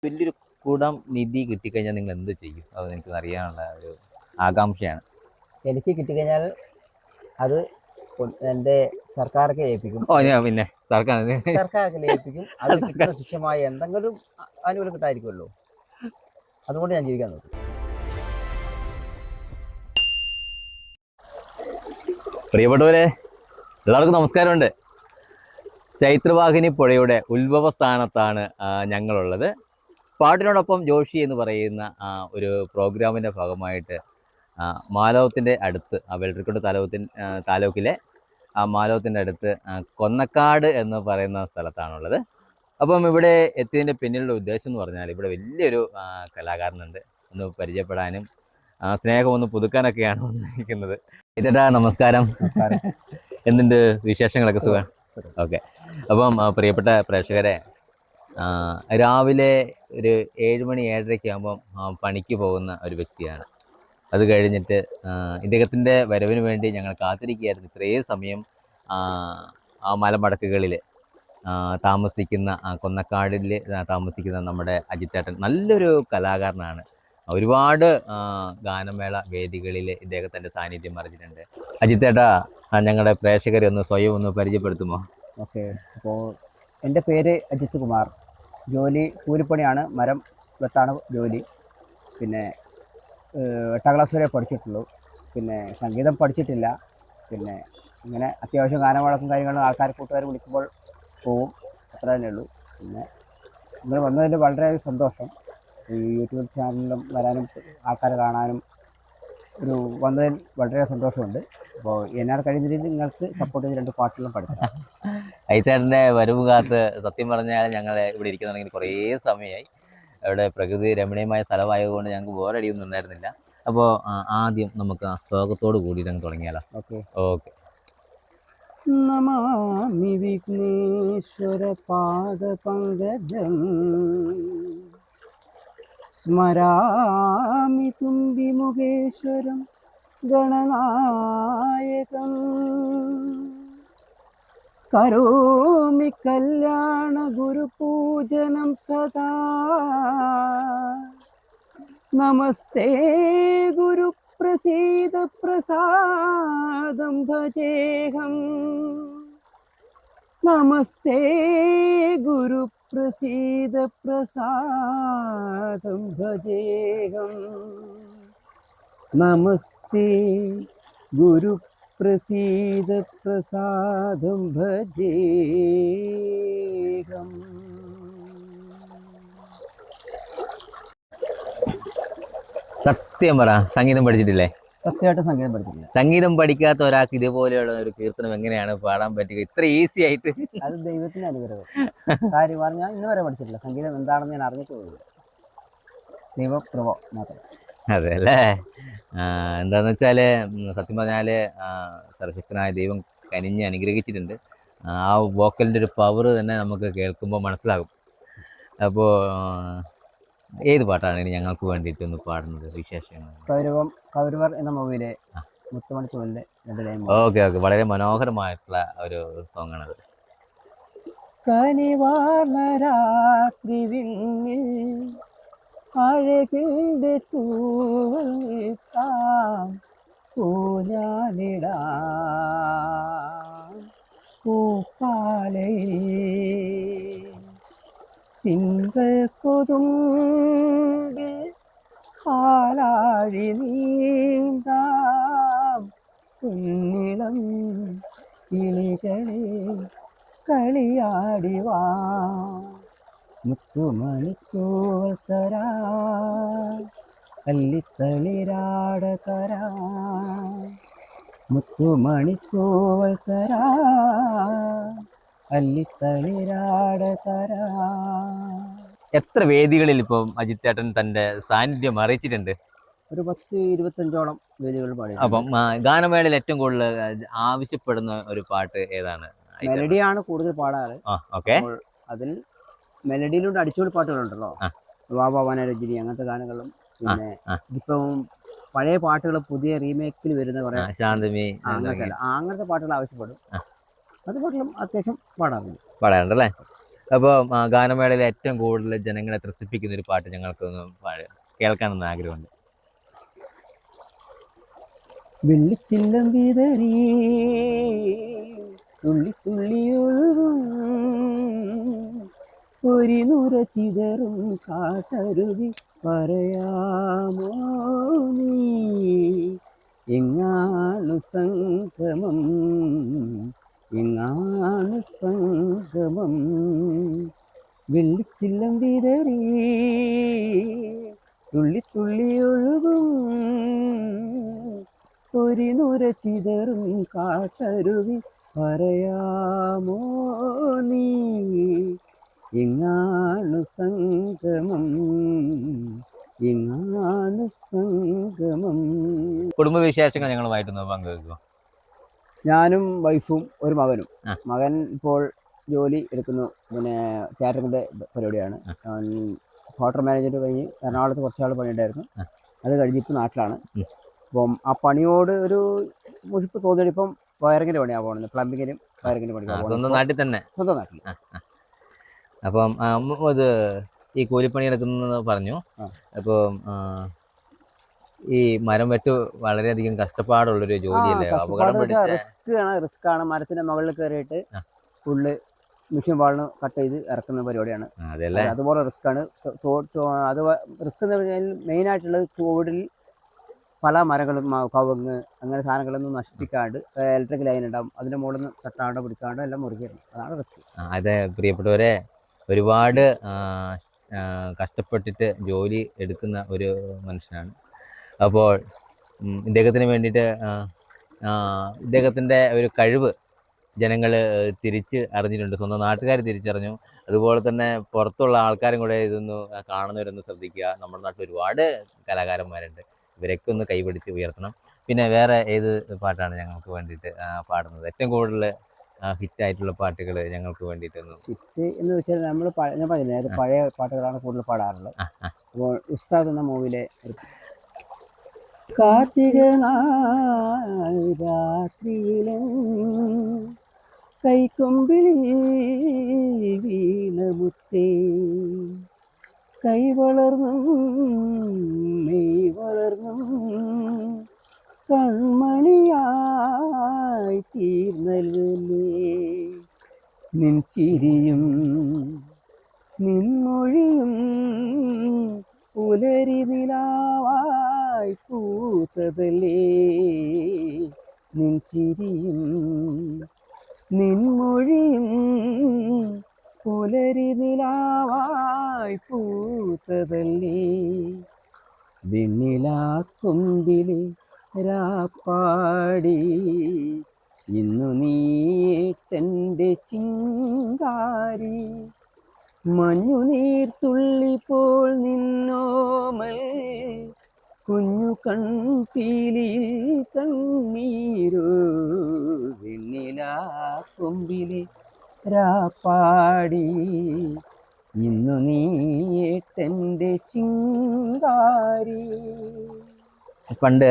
വലിയൊരു കുടം നിധി കിട്ടിക്കഴിഞ്ഞാൽ നിങ്ങൾ എന്ത് ചെയ്യും? അത് എനിക്ക് അറിയാനുള്ള ഒരു ആകാംക്ഷയാണ്. എനിക്ക് കിട്ടിക്കഴിഞ്ഞാൽ അത് എൻ്റെ സർക്കാർക്ക് ഏൽപ്പിക്കും. ഞാൻ പിന്നെ സർക്കാർക്ക് ഏൽപ്പിക്കും. അത് കിട്ടുന്ന തുച്ഛമായ എന്തെങ്കിലും ആനുകൂല്യം കിട്ടായിരിക്കുമല്ലോ. അതുകൊണ്ട് ഞാൻ ജീവിക്കാൻ നോക്കും. പ്രിയപ്പെട്ടവരെ, എല്ലാവർക്കും നമസ്കാരമുണ്ട്. ചൈത്രവാഹിനി പുഴയുടെ ഉത്ഭവ സ്ഥാനത്താണ് ഞങ്ങളുള്ളത്. പാട്ടിനോടൊപ്പം ജോഷി എന്ന് പറയുന്ന ഒരു പ്രോഗ്രാമിൻ്റെ ഭാഗമായിട്ട് മാലോകത്തിൻ്റെ അടുത്ത്, വെള്ളരിക്കുണ്ട് താലൂക്കിലെ മാലോകത്തിൻ്റെ അടുത്ത് കൊന്നക്കാട് എന്ന് പറയുന്ന സ്ഥലത്താണുള്ളത്. അപ്പം ഇവിടെ എത്തിയതിൻ്റെ പിന്നിലുള്ള ഉദ്ദേശം എന്ന് പറഞ്ഞാൽ, ഇവിടെ വലിയൊരു കലാകാരനുണ്ട്, ഒന്ന് പരിചയപ്പെടാനും സ്നേഹം ഒന്ന് പുതുക്കാനൊക്കെയാണ് വന്നിരിക്കുന്നത്. ഇതേട്ടാ നമസ്കാരം. എന്തുണ്ട് വിശേഷങ്ങളൊക്കെ? സുഖം. ഓക്കെ. അപ്പം പ്രിയപ്പെട്ട പ്രേക്ഷകരെ, രാവിലെ ഒരു 7 മണി 7:30 ആകുമ്പം പണിക്ക് പോകുന്ന ഒരു വ്യക്തിയാണ്. അത് കഴിഞ്ഞിട്ട് ഇദ്ദേഹത്തിൻ്റെ വരവിന് വേണ്ടി ഞങ്ങൾ കാത്തിരിക്കുകയായിരുന്നു ഇത്രയും സമയം. ആ മലമടക്കുകളിൽ താമസിക്കുന്ന കൊന്നക്കാടിൽ താമസിക്കുന്ന നമ്മുടെ അജിത്തേട്ടൻ നല്ലൊരു കലാകാരനാണ്. ഒരുപാട് ഗാനമേള വേദികളിൽ ഇദ്ദേഹത്തിൻ്റെ സാന്നിധ്യം അറിഞ്ഞിട്ടുണ്ട്. അജിത്തേട്ടാ, ഞങ്ങളുടെ പ്രേക്ഷകരെ ഒന്ന് സ്വയം ഒന്ന് പരിചയപ്പെടുത്തുമോ? ഓക്കെ. അപ്പോൾ എൻ്റെ പേര് അജിത് കുമാർ. ജോലി കൂലിപ്പണിയാണ്, മരം വെട്ടാണ് ജോലി. പിന്നെ 8ാം ക്ലാസ് വരെ പഠിച്ചിട്ടുള്ളൂ. പിന്നെ സംഗീതം പഠിച്ചിട്ടില്ല. പിന്നെ ഇങ്ങനെ അത്യാവശ്യം ഗാനമേളക്കും കാര്യങ്ങളും ആൾക്കാർ കൂട്ടുകാർ വിളിക്കുമ്പോൾ പോവും, അത്ര തന്നെ ഉള്ളൂ. പിന്നെ നിങ്ങൾ വന്നതിൽ വളരെ സന്തോഷം. ഈ യൂട്യൂബ് ചാനലിലും വരാനും ആൾക്കാരെ കാണാനും വന്നതിൽ വളരെ സന്തോഷമുണ്ട്. അപ്പോൾ എന്നാൽ കഴിയുന്ന രീതിയിൽ നിങ്ങൾക്ക് സപ്പോർട്ട് ചെയ്ത് 2 പാട്ടുകളും പഠിക്കാം. അജിത്തേട്ടൻ്റെ വരവ് കാത്ത് സത്യം പറഞ്ഞാൽ ഞങ്ങൾ ഇവിടെ ഇരിക്കുന്നുണ്ടെങ്കിൽ കുറേ സമയമായി. അവിടെ പ്രകൃതി രമണീയമായ സ്ഥലമായതുകൊണ്ട് ഞങ്ങൾക്ക് ബോറടിയൊന്നും ഉണ്ടായിരുന്നില്ല. അപ്പോൾ ആദ്യം നമുക്ക് ആ സ്വാഗതത്തോട് കൂടിയിട്ട് അങ്ങ് തുടങ്ങിയാലോ? ഓക്കെ. നമാമി വിഘ്നേശ്വര പാദ പങ്കജം സ്മരാമി തുംബിമുഖേശ്വരം ഗണനായകം കരോമി കല്യാണ ഗുരുപൂജനം സദാ നമസ്തേ ഗുരു പ്രസീദ പ്രസാദം ഭജേഹം നമസ്തേ ഗുരു പ്രസീദ പ്രസാദം ഭജേഹം നമസ്തേ ഗുരു പ്രസീദ പ്രസാദം ഭജേഹം. സത്യം പറ, സംഗീതം പഠിച്ചിട്ടില്ലേ? സത്യമായിട്ട് സംഗീതം പഠിച്ചിട്ടില്ല. സംഗീതം പഠിക്കാത്ത ഒരാൾക്ക് ഇതുപോലെയുള്ള ഒരു കീർത്തനം എങ്ങനെയാണ് പാടാൻ പറ്റുക ഇത്ര ഈസി ആയിട്ട്? അത് ദൈവത്തിന്റെ അനുഗ്രഹം. കാര്യം പറഞ്ഞാൽ ഇന്ന് വരെ പഠിച്ചിട്ടില്ല. സംഗീതം എന്താണെന്ന് ഞാൻ അറിഞ്ഞിട്ട് പോയില്ല. ദൈവപ്രഭോ മാത്രം. അതെ അല്ലേ? എന്താന്ന് വെച്ചാല് സത്യം പറഞ്ഞാല് സർവശക്തനായ ദൈവം കനിഞ്ഞ് അനുഗ്രഹിച്ചിട്ടുണ്ട്. ആ വോക്കലിൻ്റെ ഒരു പവർ തന്നെ നമുക്ക് കേൾക്കുമ്പോൾ മനസ്സിലാകും. അപ്പോൾ ഏത് പാട്ടാണ് ഇനി ഞങ്ങൾക്ക് വേണ്ടിയിട്ട് ഒന്ന് പാടുന്നത്? വിശേഷങ്ങൾ കൗരവർ എന്ന മൂവിയിലെ മുത്തുമണിച്ചോലിന്റെ. ഓക്കെ. വളരെ മനോഹരമായിട്ടുള്ള ഒരു സോങ് ആണത്. കനിവാർന്ന രാത്രി വിണ്ണിൽ അഴകിന്റെ തൂവലിട്ടാം പൂഞ്ഞാലിടാം പൂപ്പാലയിൽ തിങ്കൾ കൊതുമ്പിൽ പാലാഴി നീന്താം കുഞ്ഞിളം കിളികളെ കളിയാടിവാ മുത്തുമണിക്കോൽ തരാ അല്ലിത്തളിരാട തരാ മുത്തുമണിക്കോൽ തരാ അല്ലിത്തളിരാട തരാ. എത്ര വേദികളിൽ ഇപ്പം അജിത്തേട്ടൻ തൻ്റെ സാന്നിധ്യം അറിയിച്ചിട്ടുണ്ട്? ഒരു 10-25ഓളം വേദികൾ പാടി. അപ്പം ഗാനമേളയിൽ ഏറ്റവും കൂടുതൽ ആവശ്യപ്പെടുന്ന ഒരു പാട്ട് ഏതാണ്? മെലഡിയാണ് കൂടുതൽ പാടാറ്. ഓക്കെ. അതിൽ മെലഡിയിലൂടെ അടിച്ചുപൊളി പാട്ടുകളുണ്ടല്ലോ, വാവാ വനരഞ്ജിനി അങ്ങനത്തെ ഗാനങ്ങളും. പിന്നെ ഇപ്പം പഴയ പാട്ടുകൾ പുതിയ റീമേക്കിൽ വരുന്ന കുറെ ശാന്തമി അങ്ങനത്തെ പാട്ടുകൾ ആവശ്യപ്പെടും. അത് പാട്ടിലും അത്യാവശ്യം പാടാറുണ്ടല്ലേ? അപ്പോൾ ഗാനമേളയിൽ ഏറ്റവും കൂടുതൽ ജനങ്ങളെ ത്രസിപ്പിക്കുന്ന ഒരു പാട്ട് ഞങ്ങൾക്കൊന്ന് കേൾക്കാനൊന്ന് ആഗ്രഹമുണ്ട്. വെള്ളിച്ചില്ലം വിതറി തുള്ളി തുള്ളി ഒഴുകും ഒരു നുര ചിതറും കാട്ടരുവി പറയാമോ നീ എങ്ങാണു സംഗമം എങ്ങാണു സംഗമം വെള്ളിച്ചില്ലം വിതറി തുള്ളി തുള്ളി ഒഴുകും ഒരു നുര ചിതറും കാട്ടരുവി പറയാമോ നീ എങ്ങാണു സംഗമം എങ്ങാണു സംഗമം. കുടുംബവിശേഷങ്ങൾ ഞങ്ങളുമായിട്ടൊന്ന് പങ്കുവെക്കുക. ഞാനും വൈഫും ഒരു മകനും. ആ. മകൻ ഇപ്പോൾ ജോലി എടുക്കുന്നു, പിന്നെ കാറ്ററിങ്ങിൻ്റെ പരിപാടിയാണ്. ഹോട്ടൽ മാനേജർ കഴിഞ്ഞ് എറണാകുളത്ത് കുറച്ചാൾ പണിയുണ്ടായിരുന്നു. അത് കഴിഞ്ഞ് ഇപ്പം നാട്ടിലാണ്. അപ്പം ആ പണിയോട് ഒരു മുഷിപ്പ് തോന്നിയിട്ട് ഇപ്പം വയറിങ്ങിൻ്റെ പണിയാണ് പോകുന്നത്. പ്ലംബിങ്ങിനും വയറിങ്ങിൻ്റെ പണിയാണ് സ്വന്തം നാട്ടിൽ തന്നെ. സ്വന്തം നാട്ടിൽ. അപ്പം ഇത് ഈ കൂലിപ്പണി എടുക്കുന്നത് പറഞ്ഞു. അപ്പോൾ ഈ മരം വെട്ട് വളരെയധികം കഷ്ടപ്പാടുള്ളൊരു ജോലിയല്ലേ? റിസ്ക് ആണ്. മരത്തിന്റെ മുകളിൽ കയറിയിട്ട് ഫുള്ള് മെഷീൻ വാളിന് കട്ട് ചെയ്ത് ഇറക്കുന്ന പരിപാടിയാണ്. അതുപോലെ റിസ്ക് ആണ്. അത് റിസ്ക് എന്ന് പറഞ്ഞാൽ മെയിനായിട്ടുള്ളത് കോവിഡിൽ പല മരങ്ങളും കവുങ്ങ് അങ്ങനെ സാധനങ്ങളൊന്നും നശിപ്പിക്കാണ്ട് ഇലക്ട്രിക് ലൈൻ ഉണ്ടാവും, അതിൻ്റെ മുകളിൽ നിന്ന് തട്ടാണ്ട് പിടിക്കാണ്ട് എല്ലാം മുറിക്കണം. അതാണ് റിസ്ക്. അതെ പ്രിയപ്പെട്ടവരെ, ഒരുപാട് കഷ്ടപ്പെട്ടിട്ട് ജോലി എടുക്കുന്ന ഒരു മനുഷ്യനാണ്. അപ്പോൾ ഇദ്ദേഹത്തിന് വേണ്ടിയിട്ട് ഇദ്ദേഹത്തിൻ്റെ ഒരു കഴിവ് ജനങ്ങൾ തിരിച്ച് അറിഞ്ഞിട്ടുണ്ട്, സ്വന്തം നാട്ടുകാർ തിരിച്ചറിഞ്ഞു. അതുപോലെ തന്നെ പുറത്തുള്ള ആൾക്കാരും കൂടെ ഇതൊന്ന് കാണുന്നവരൊന്ന് ശ്രദ്ധിക്കുക. നമ്മുടെ നാട്ടിൽ ഒരുപാട് കലാകാരന്മാരുണ്ട്, ഇവരൊക്കെ ഒന്ന് കൈപിടിച്ച് ഉയർത്തണം. പിന്നെ വേറെ ഏത് പാട്ടാണ് ഞങ്ങൾക്ക് വേണ്ടിയിട്ട് പാടുന്നത്? ഏറ്റവും കൂടുതൽ ഹിറ്റായിട്ടുള്ള പാട്ടുകൾ ഞങ്ങൾക്ക് വേണ്ടിയിട്ടൊന്ന്. ഹിറ്റ് എന്ന് വെച്ചാൽ നമ്മൾ ഞാൻ പറഞ്ഞില്ലേ, അത് പഴയ പാട്ടുകളാണ് കൂടുതൽ പാടാറുള്ളത്. അപ്പോൾ ഉസ്താദ് എന്ന മൂവിയിലെ കാർത്തിക രാത്രിയിലും കൈക്കൊമ്പിൽ വീണമുത്തേ കൈ വളർന്നും മെയ് വളർന്നും കൺമണിയായി തീർന്നല്ലേ നിൻ ചിരിയും നിൻമൊഴിയും പുലരി നിലാവായി പൂത്തതല്ലേ നിൻ ചിരിയും നിൻമൊഴിയും പുലരി നിലാവായി പൂത്തതല്ലേ വെണ്ണിലാക്കൊമ്പിലെ രാപ്പാടി ഇന്നു നീട്ടെൻ്റെ ചിങ്കാരി മഞ്ഞുനീർത്തുള്ളിപ്പോൾ നിന്നോമൽ കുഞ്ഞു കൺപീലിയിൽ കണ്ണീരോ വെണ്ണിലാക്കൊമ്പിലെ രാപ്പാടി ഇന്നു നീട്ടെൻ്റെ ചിങ്കാരി. പണ്ട്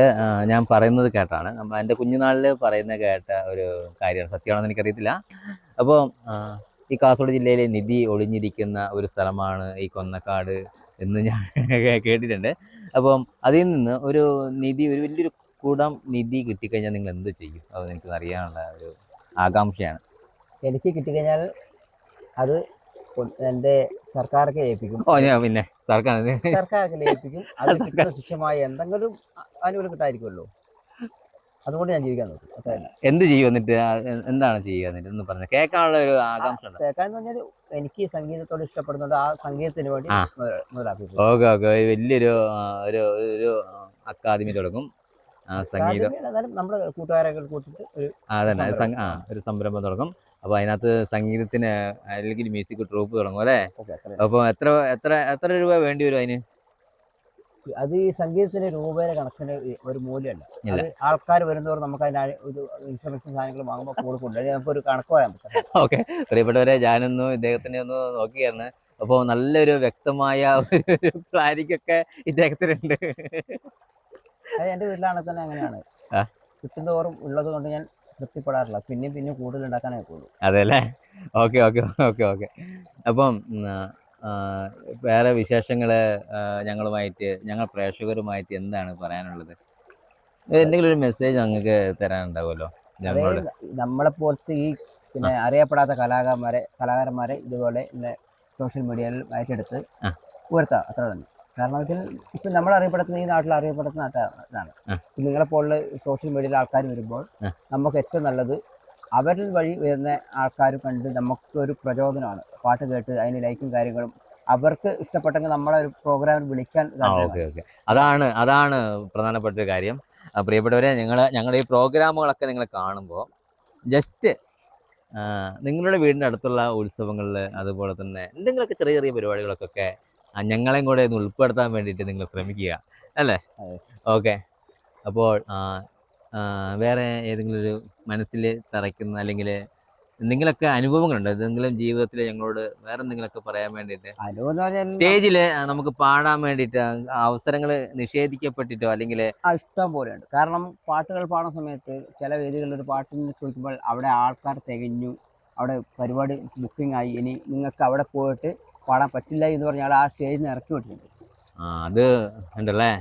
ഞാൻ പറയുന്നത് കേട്ടാണ്, എൻ്റെ കുഞ്ഞുനാളിൽ പറയുന്ന കേട്ട ഒരു കാര്യമാണ്. സത്യമാണെന്ന് എനിക്കറിയത്തില്ല. അപ്പോൾ ഈ കാസർഗോഡ് ജില്ലയിലെ നിധി ഒളിഞ്ഞിരിക്കുന്ന ഒരു സ്ഥലമാണ് ഈ കൊന്നക്കാട് എന്ന് ഞാൻ കേട്ടിട്ടുണ്ട്. അപ്പം അതിൽ നിന്ന് ഒരു നിധി, ഒരു വലിയൊരു കുടം നിധി കിട്ടിക്കഴിഞ്ഞാൽ നിങ്ങൾ എന്ത് ചെയ്യും? അത് എനിക്ക് അറിയാനുള്ള ഒരു ആകാംക്ഷയാണ്. എനിക്ക് കിട്ടിക്കഴിഞ്ഞാൽ അത് എൻ്റെ സർക്കാർക്ക് ഏൽപ്പിക്കും. പിന്നെ സർക്കാർക്ക് ഏൽപ്പിക്കും. അത് കിട്ടുന്ന ശിക്ഷമായ എന്തെങ്കിലും ആനുകൂല്യം കിട്ടായിരിക്കുമല്ലോ, അതുകൊണ്ട് ഞാൻ ജീവിക്കാൻ നോക്കും. എന്ത് ചെയ്യും എന്നിട്ട്? എന്താണ് ചെയ്യുക എന്നിട്ട് ഒന്ന് പറഞ്ഞു കേൾക്കാനുള്ള ഒരു ആകാംക്ഷ? കേൾക്കാന്ന് പറഞ്ഞാൽ എനിക്ക് സംഗീതത്തോട് ഇഷ്ടപ്പെടുന്നുണ്ട്, ആ സംഗീതത്തിന് വേണ്ടി മുതലാക്കി. Okay okay. വലിയൊരു ഒരു അക്കാദമി തുടങ്ങും, സംഗീതം. നമ്മുടെ കൂട്ടുകാരൊക്കെ കൂട്ടിട്ട് അതന്നെ ഒരു സംരംഭം തുടങ്ങും. അപ്പോൾ അതിനകത്ത് സംഗീതത്തിന് അല്ലെങ്കിൽ മ്യൂസിക് ട്രൂപ്പ് തുടങ്ങും അല്ലേ? അപ്പോൾ എത്ര രൂപ വേണ്ടി വരും അതിന്? അത് ഈ സംഗീതത്തിന് രൂപയുടെ കണക്കിന് ഒരു മൂല്യമല്ല. അത് ആൾക്കാർ വരുന്നവർ നമുക്ക് അതിന് ഒരു ഇൻസ്ട്രുമെന്റ്സും സാധനങ്ങൾ വാങ്ങുമ്പോൾ കൂടുതൽ നമുക്കൊരു കണക്ക് പറയാൻ പറ്റും. ഓക്കെ പ്രിയപ്പെട്ടവരെ, ഞാനൊന്ന് ഇദ്ദേഹത്തിനെ ഒന്ന് നോക്കിയായിരുന്നു. അപ്പോൾ നല്ലൊരു വ്യക്തമായ ഒരു പ്ലാനിങ്ങൊക്കെ ഇദ്ദേഹത്തിനുണ്ട്. അത് എൻ്റെ വീട്ടിലാണെങ്കിൽ തന്നെ അങ്ങനെയാണ്. കിട്ടുന്നതോറും ഉള്ളത് കൊണ്ട് ഞാൻ തൃപ്തിപ്പെടാറില്ല. പിന്നെയും പിന്നെയും കൂടുതൽ ഉണ്ടാക്കാനേ ഉള്ളൂ. അതെ അല്ലേ? Okay okay okay okay. അപ്പം ആ, വേറെ വിശേഷങ്ങൾ ഞങ്ങൾ പ്രേക്ഷകരുമായിട്ട് എന്താണ് പറയാനുള്ളത്? എന്തെങ്കിലും ഒരു മെസ്സേജ് നിങ്ങൾക്ക് തരാനുണ്ടാവുമല്ലോ അതേ ഞങ്ങളോട്. നമ്മളെപ്പോലത്തെ ഈ ആ അറിയപ്പെടാത്ത കലാകാരന്മാരെ ഇതുപോലെ സോഷ്യൽ മീഡിയയിൽ ഏറ്റെടുത്ത് ആ ഉയർത്താം, അത്ര തന്നെ. കാരണം വെച്ചാൽ ഇപ്പം നമ്മൾ അറിയപ്പെടുന്ന ഈ നാട്ടിൽ അറിയപ്പെടുന്ന ഇതാണ്. ആ നിങ്ങളെപ്പോലുള്ള സോഷ്യൽ മീഡിയയിൽ ആൾക്കാർ വരുമ്പോൾ ആ നമുക്ക് ഏറ്റവും നല്ലത് അവരിൽ വഴി വരുന്ന ആൾക്കാർ കണ്ട് നമുക്കൊരു പ്രചോദനമാണ്. പാട്ട് കേട്ട് അതിന് ലൈക്കും കാര്യങ്ങളും അവർക്ക് ഇഷ്ടപ്പെട്ടെങ്കിൽ നമ്മളെ ഒരു പ്രോഗ്രാമിൽ വിളിക്കാൻ ഓക്കെ താല്പര്യമാണ്. ഓക്കെ. അതാണ് പ്രധാനപ്പെട്ട ഒരു കാര്യം. പ്രിയപ്പെട്ടവരെ, ഞങ്ങളുടെ ഈ പ്രോഗ്രാമുകളൊക്കെ നിങ്ങൾ കാണുമ്പോൾ ജസ്റ്റ് നിങ്ങളുടെ വീടിൻ്റെ അടുത്തുള്ള ഉത്സവങ്ങളിൽ അതുപോലെ തന്നെ എന്തെങ്കിലുമൊക്കെ ചെറിയ ചെറിയ പരിപാടികൾക്കൊക്കെ ഞങ്ങളെയും കൂടെ ഒന്ന് ഉൾപ്പെടുത്താൻ വേണ്ടിയിട്ട് നിങ്ങൾ ശ്രമിക്കുക, അല്ലേ? അതെ. ഓക്കെ. അപ്പോൾ വേറെ ഏതെങ്കിലും ഒരു മനസ്സിൽ തറയ്ക്കുന്ന അല്ലെങ്കിൽ എന്തെങ്കിലുമൊക്കെ അനുഭവങ്ങളുണ്ടോ? ഏതെങ്കിലും ജീവിതത്തിൽ ഞങ്ങളോട് വേറെ എന്തെങ്കിലുമൊക്കെ പറയാൻ വേണ്ടിയിട്ട്? അനുഭവം എന്ന് പറഞ്ഞാൽ സ്റ്റേജിൽ നമുക്ക് പാടാൻ വേണ്ടിയിട്ട് അവസരങ്ങൾ നിഷേധിക്കപ്പെട്ടിട്ടോ അല്ലെങ്കിൽ ഇഷ്ടം പോലെയുണ്ട്. കാരണം പാട്ടുകൾ പാടുന്ന സമയത്ത് ചില വേദികളിൽ ഒരു പാട്ടിന് ചോദിക്കുമ്പോൾ അവിടെ ആൾക്കാർ തികഞ്ഞു, അവിടെ പരിപാടി ബുക്കിംഗ് ആയി, ഇനി നിങ്ങൾക്ക് അവിടെ പോയിട്ട് പാടാൻ പറ്റില്ല എന്ന് പറഞ്ഞാൽ ആ സ്റ്റേജിൽ നിന്ന് ഇറക്കി വിട്ടിട്ടുണ്ട്. അത് ഉണ്ടല്ലേ?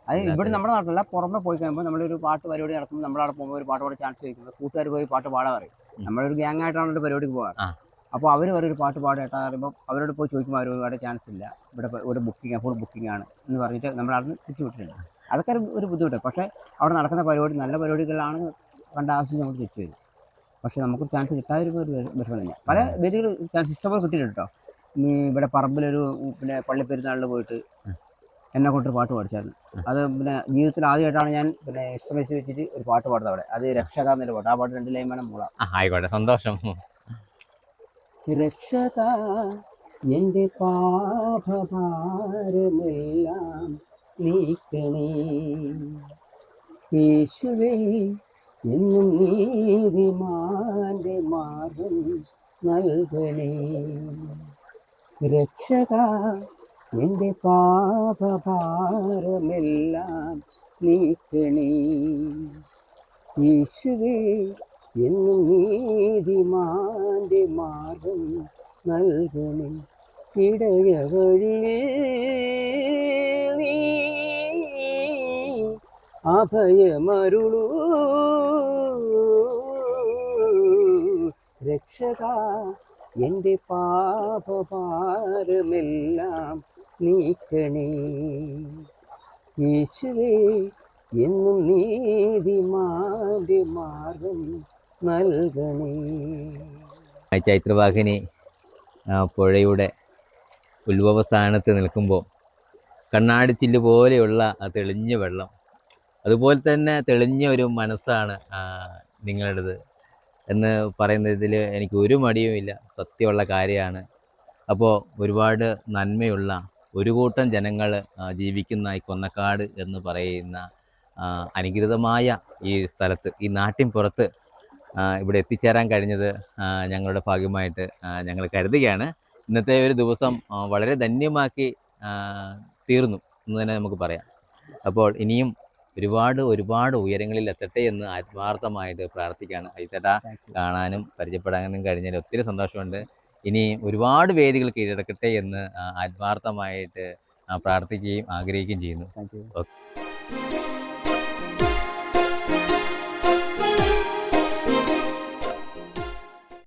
അത് ഇവിടെ നമ്മുടെ നാട്ടിലല്ല, പുറമെ പോയി കഴിയുമ്പോൾ നമ്മളൊരു പാട്ട് പരിപാടി നടക്കുമ്പോൾ നമ്മളവിടെ പോകുമ്പോൾ ഒരു പാട്ട് പാടാൻ ചാൻസ് ചോദിക്കുമ്പോൾ കൂട്ടുകാർ പോയി പാട്ട് പാടാൻ പറയും. നമ്മളൊരു ഗ്യാങ് ആയിട്ടാണ് ഒരു പരിപാടിക്ക് പോകാറ്. അപ്പോൾ അവർ ഒരു പാട്ട് പാടേട്ടാ പറയുമ്പോൾ അവരോട് പോയി ചോദിക്കുമ്പോൾ അവർ ഇവിടെ ചാൻസ് ഇല്ല, ഇവിടെ ബുക്കിംഗ് ഫുൾ ബുക്കിംഗ് ആണ് എന്ന് പറഞ്ഞിട്ട് നമ്മളവിടുന്ന് തിരിച്ചു വിട്ടിട്ടുണ്ട്. അതൊക്കെ ഒരു ബുദ്ധിമുട്ട്. പക്ഷേ അവിടെ നടക്കുന്ന പരിപാടി നല്ല പരിപാടികളാണ് കണ്ട ആവശ്യം നമ്മൾ തിരിച്ചു വരും. പക്ഷേ നമുക്ക് ചാൻസ് കിട്ടാതിരുന്ന ഒരു വിഷമം തന്നെയാണ്. പല വേദികൾ ചാൻസ് ഇഷ്ടംപോലെ കിട്ടിയിട്ടുണ്ട് കേട്ടോ. ഇവിടെ പറമ്പിലൊരു പള്ളിപ്പെരുന്നാളിൽ പോയിട്ട് എന്നെ കൊണ്ടൊരു പാട്ട് പാടിച്ചായിരുന്നു. അത് ജീവിതത്തിൽ ആദ്യമായിട്ടാണ് ഞാൻ എക്സ്പെരിമെൻസ് വെച്ചിട്ട് ഒരു പാട്ട് പാടുന്നത് അവിടെ. അത് രക്ഷക എന്നൊരു പാട്ട്. ആ പാട്ട് 2 ലൈൻ വേണം മൂളാം. ആയിക്കോട്ടെ, സന്തോഷം. രക്ഷക എൻ്റെ പാപഭാരമെല്ലാം നീക്കണേ, യേശുവേ എന്നും നീതിമാന്റെ മാർഗം നൽകണേ. രക്ഷക എൻ്റെ പാപഭാരമെല്ലാം നീക്കണേ, യേശുവേ എന്നും നീതിമാന്റെ മാർഗം നൽകണേ. ഇടയ വഴിയിൽ നീ അഭയമരുളൂ, രക്ഷക എൻ്റെ പാപഭാരമെല്ലാം നീക്കണേ, യേശുവേ എന്നും നീതിമാന്റെ മാർഗം നൽകണേ. ചൈത്രവാഹിനി പുഴയുടെ ഉത്ഭവസ്ഥാനത്ത് നിൽക്കുമ്പോൾ കണ്ണാടിച്ചില്ല് പോലെയുള്ള ആ തെളിഞ്ഞ വെള്ളം, അതുപോലെ തന്നെ തെളിഞ്ഞ ഒരു മനസ്സാണ് നിങ്ങളുടേത് എന്ന് പറയുന്നതിൽ എനിക്ക് ഒരു മടിയുമില്ല. സത്യമുള്ള കാര്യമാണ്. അപ്പോൾ ഒരുപാട് നന്മയുള്ള ഒരു കൂട്ടം ജനങ്ങൾ ജീവിക്കുന്ന ഈ കൊന്നക്കാട് എന്ന് പറയുന്ന അനുഗ്രഹീതമായ ഈ സ്ഥലത്ത്, ഈ നാട്ടിൻ പുറത്ത് ഇവിടെ എത്തിച്ചേരാൻ കഴിഞ്ഞത് ഞങ്ങളുടെ ഭാഗ്യമായിട്ട് ഞങ്ങൾ കരുതുകയാണ്. ഇന്നത്തെ ഒരു ദിവസം വളരെ ധന്യമാക്കി തീർന്നു എന്ന് തന്നെ നമുക്ക് പറയാം. അപ്പോൾ ഇനിയും ഒരുപാട് ഉയരങ്ങളിൽ എത്തട്ടെ എന്ന് ആത്മാർത്ഥമായിട്ട് പ്രാർത്ഥിക്കുകയാണ്. ഐത്തേട്ടാ, കാണാനും പരിചയപ്പെടാനും കഴിഞ്ഞാൽ ഒത്തിരി സന്തോഷമുണ്ട്. ഇനി ഒരുപാട് വേദികൾ കീഴടക്കട്ടെ എന്ന് ആത്മാർത്ഥമായിട്ട് പ്രാർത്ഥിക്കുകയും ആഗ്രഹിക്കുകയും ചെയ്യുന്നു. Thank you. ഓക്കെ.